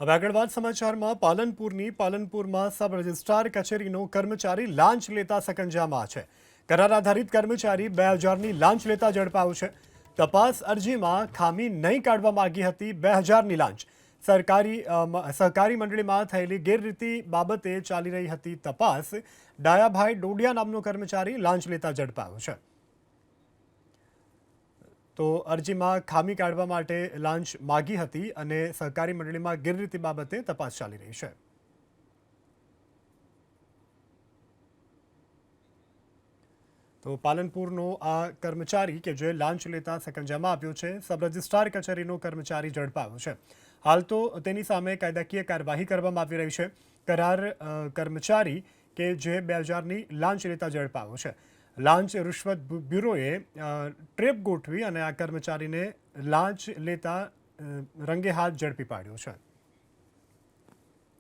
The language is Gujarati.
હવે આગળ વાત સમાચારમાં પાલનપુરમાં સબ રજિસ્ટ્રાર કચેરીનો કર્મચારી લાંચ લેતા સકંજામાં છે. કરાર આધારિત કર્મચારી 2000ની લાંચ લેતા ઝડપાયો છે. તપાસ અરજીમાં ખામી નહીં કાઢવા માંગી હતી 2000ની લાંચ. સહકારી મંડળીમાં થયેલી ગેરરીતિ બાબતે ચાલી રહી હતી તપાસ. ડાયાભાઈ ડોડિયા નામનો કર્મચારી લાંચ લેતા ઝડપાયો છે. તો અરજીમાં ખામી કાઢવા માટે લાંચ માગી હતી અને સહકારી મંડળીમાં ગેરરીતિ બાબતે તપાસ ચાલી રહી છે. તો પાલનપુરનો આ કર્મચારી કે જે લાંચ લેતા સકંજામાં આવ્યો છે, સબ રજિસ્ટ્રાર કચેરીનો કર્મચારી ઝડપાયો છે. હાલ તો તેની સામે કાયદાકીય કાર્યવાહી કરવામાં આવી રહી છે. કરાર કર્મચારી કે જે 2000ની લાંચ લેતા ઝડપાયો છે. લાંચ રૂશ્વત બ્યુરોએ ટ્રેપ ગોઠવી અને આ કર્મચારીને લાંચ લેતા રંગે હાથ ઝડપી પાડ્યો છે.